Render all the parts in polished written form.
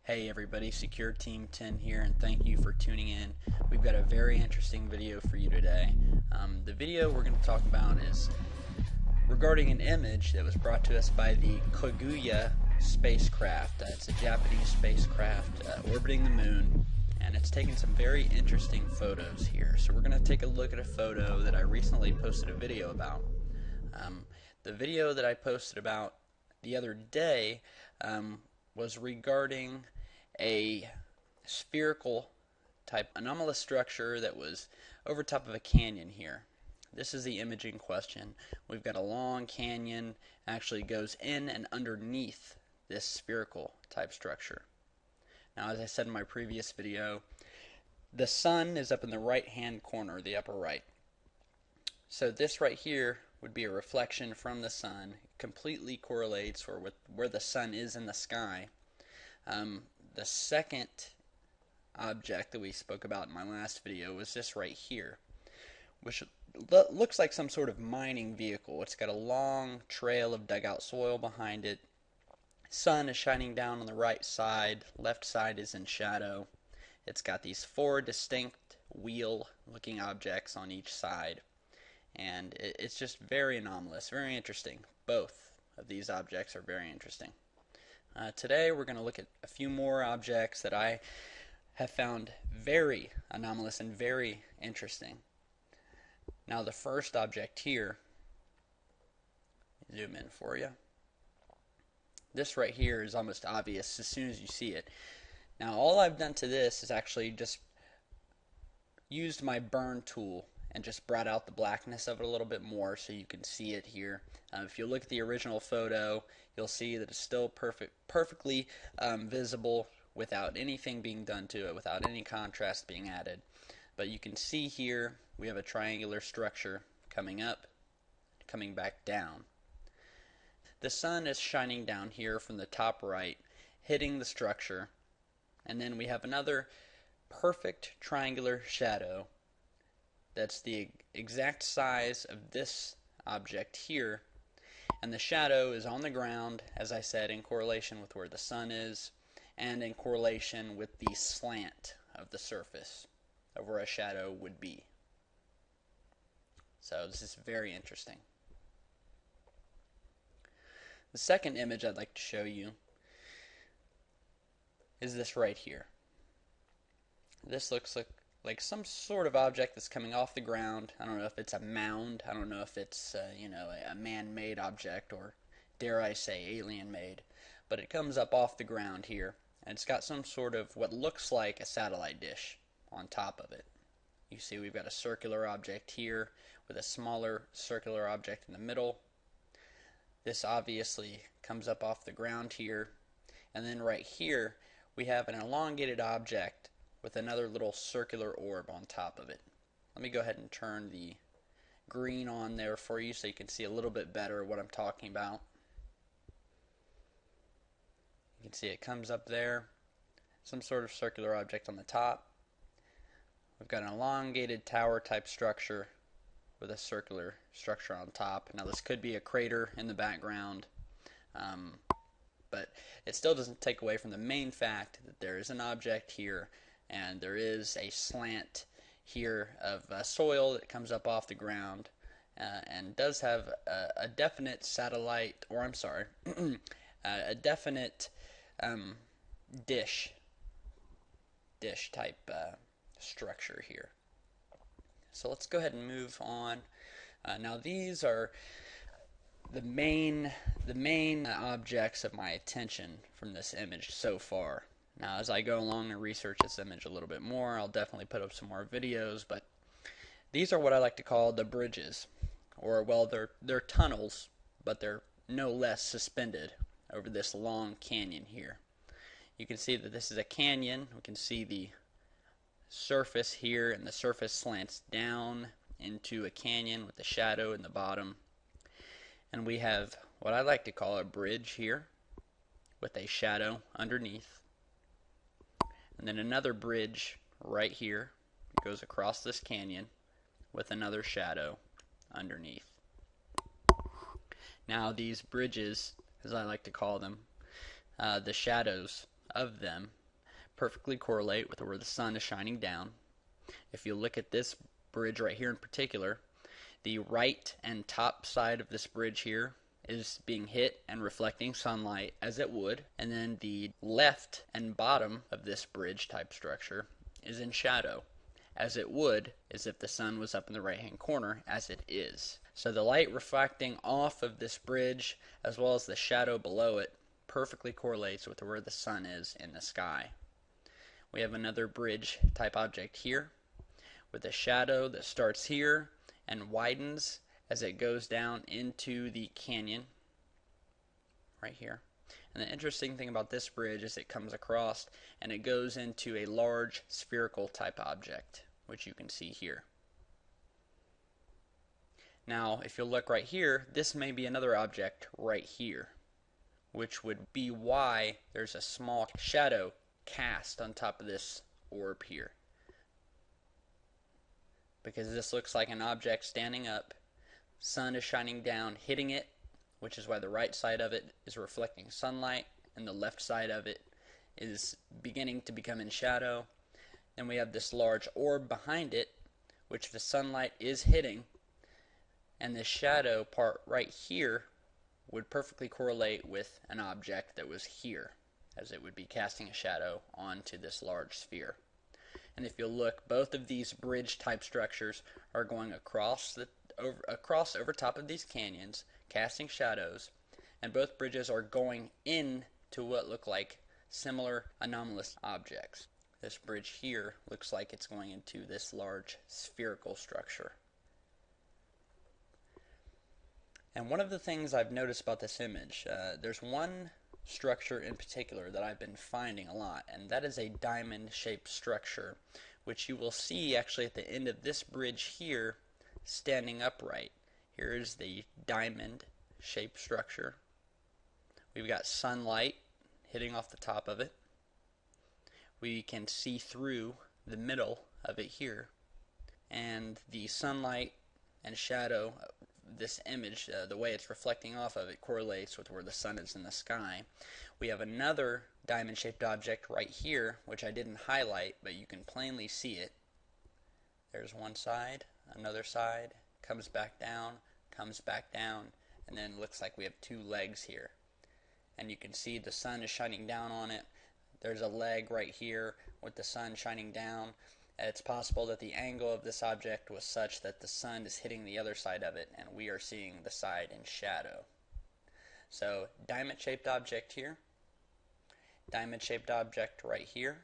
Hey everybody, Secureteam 10 here, and thank you for tuning in. We've got a very interesting video for you today. The video we're going to talk about is regarding an image that was brought to us by the Coverup spacecraft. It's a Japanese spacecraft orbiting the moon, and it's taken some very interesting photos here. So we're going to take a look at a photo that I recently posted a video about. The video that I posted about the other day was regarding a spherical type anomalous structure that was over top of a canyon here. This is the image in question. We've got a long canyon, actually goes in and underneath this spherical type structure. Now, as I said in my previous video, the sun is up in the right hand corner, the upper right. So this right here would be a reflection from the sun. It completely correlates or with where the sun is in the sky. The second object that we spoke about in my last video was this right here, which looks like some sort of mining vehicle. It's got a long trail of dugout soil behind it. Sun is shining down on the right side. Left side is in shadow. It's got these four distinct wheel-looking objects on each side. And it's just very anomalous, very interesting. Both of these objects are very interesting. Today we're going to look at a few more objects that I have found very anomalous and very interesting. Now the first object here, zoom in for you. This right here is almost obvious as soon as you see it. Now all I've done to this is actually just used my burn tool and just brought out the blackness of it a little bit more so you can see it here. If you look at the original photo, you'll see that it's still perfectly visible without anything being done to it, without any contrast being added. But you can see here we have a triangular structure coming up, coming back down. The sun is shining down here from the top right, hitting the structure, and then we have another perfect triangular shadow that's the exact size of this object here, and the shadow is on the ground, as I said, in correlation with where the sun is and in correlation with the slant of the surface of where a shadow would be. So this is very interesting. The second image I'd like to show you is this right here. This looks like some sort of object that's coming off the ground. I don't know if it's a mound. I don't know if it's a man-made object, or dare I say alien-made. But it comes up off the ground here, and it's got some sort of what looks like a satellite dish on top of it. You see we've got a circular object here with a smaller circular object in the middle. This obviously comes up off the ground here, and then right here we have an elongated object with another little circular orb on top of it. Let me go ahead and turn the green on there for you so you can see a little bit better what I'm talking about. You can see it comes up there, some sort of circular object on the top. We've got an elongated tower type structure with a circular structure on top. Now this could be a crater in the background, but it still doesn't take away from the main fact that there is an object here, and there is a slant here of soil that comes up off the ground, and does have a definite satellite, or I'm sorry, a definite dish type structure here. So let's go ahead and move on. Now these are the main objects of my attention from this image so far. Now as I go along and research this image a little bit more, I'll definitely put up some more videos, but these are what I like to call the bridges, or well, they're tunnels, but they're no less suspended over this long canyon here. You can see that this is a canyon. We can see the surface here, and the surface slants down into a canyon with the shadow in the bottom. And we have what I like to call a bridge here with a shadow underneath. And then another bridge right here goes across this canyon with another shadow underneath. Now these bridges, as I like to call them, the shadows of them perfectly correlate with where the sun is shining down. If you look at this bridge right here in particular, the right and top side of this bridge here is being hit and reflecting sunlight as it would, and then the left and bottom of this bridge type structure is in shadow, as it would as if the sun was up in the right hand corner, as it is. So the light reflecting off of this bridge as well as the shadow below it perfectly correlates with where the sun is in the sky. We have another bridge type object here with a shadow that starts here and widens as it goes down into the canyon right here. And the interesting thing about this bridge is it comes across and it goes into a large spherical type object, which you can see here. Now, if you look right here, this may be another object right here, which would be why there's a small shadow cast on top of this orb here. Because this looks like an object standing up, sun is shining down, hitting it, which is why the right side of it is reflecting sunlight and the left side of it is beginning to become in shadow. Then we have this large orb behind it, which the sunlight is hitting, and the shadow part right here would perfectly correlate with an object that was here, as it would be casting a shadow onto this large sphere. And if you look, both of these bridge type structures are going across over top of these canyons, casting shadows, and both bridges are going in to what look like similar anomalous objects. This bridge here looks like it's going into this large spherical structure. And one of the things I've noticed about this image, there's one structure in particular that I've been finding a lot, and that is a diamond-shaped structure, which you will see actually at the end of this bridge here standing upright. Here is the diamond-shaped structure. We've got sunlight hitting off the top of it. We can see through the middle of it here, and the sunlight and shadow, this image, the way it's reflecting off of it correlates with where the sun is in the sky. We have another diamond-shaped object right here, which I didn't highlight, but you can plainly see it. There's one side, another side, comes back down, and then it looks like we have two legs here. And you can see the sun is shining down on it. There's a leg right here with the sun shining down. It's possible that the angle of this object was such that the sun is hitting the other side of it, and we are seeing the side in shadow. So, diamond-shaped object here, diamond-shaped object right here,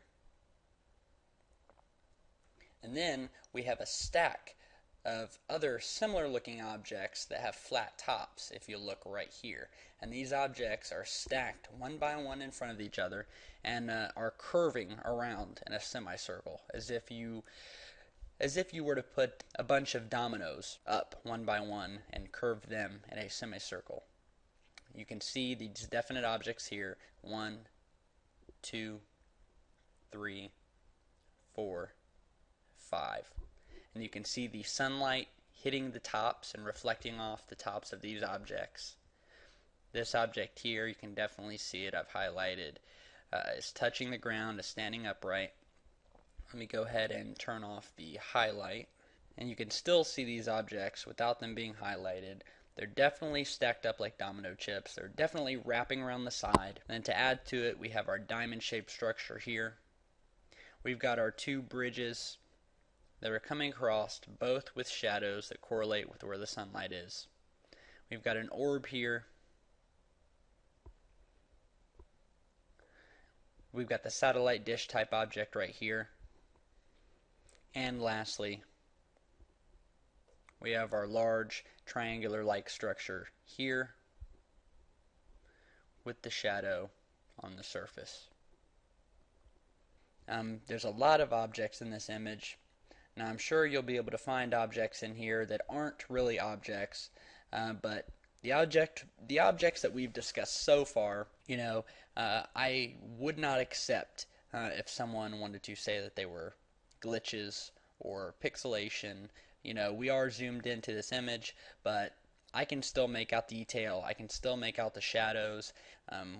and then we have a stack of other similar-looking objects that have flat tops, if you look right here. And these objects are stacked one by one in front of each other and are curving around in a semicircle, as if you were to put a bunch of dominoes up one by one and curve them in a semicircle. You can see these definite objects here: 1, 2, 3, 4, 5. And you can see the sunlight hitting the tops and reflecting off the tops of these objects. This object here, you can definitely see it, I've highlighted, is touching the ground, is standing upright. Let me go ahead and turn off the highlight. And you can still see these objects without them being highlighted. They're definitely stacked up like domino chips. They're definitely wrapping around the side. And then to add to it, we have our diamond-shaped structure here. We've got our two bridges that are coming across, both with shadows that correlate with where the sunlight is. We've got an orb here. We've got the satellite dish type object right here. And lastly, we have our large triangular-like structure here with the shadow on the surface. There's a lot of objects in this image. Now I'm sure you'll be able to find objects in here that aren't really objects, but the objects that we've discussed so far, I would not accept if someone wanted to say that they were glitches or pixelation. We are zoomed into this image, but I can still make out detail. I can still make out the shadows.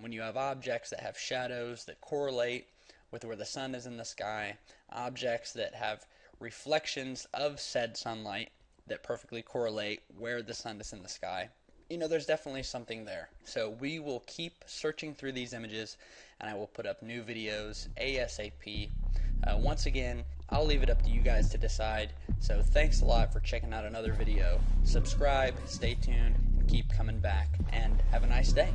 When you have objects that have shadows that correlate with where the sun is in the sky, objects that have reflections of said sunlight that perfectly correlate where the sun is in the sky, there's definitely something there. So we will keep searching through these images, and I will put up new videos ASAP. Once again, I'll leave it up to you guys to decide. So thanks a lot for checking out another video. Subscribe, stay tuned, and keep coming back, and have a nice day.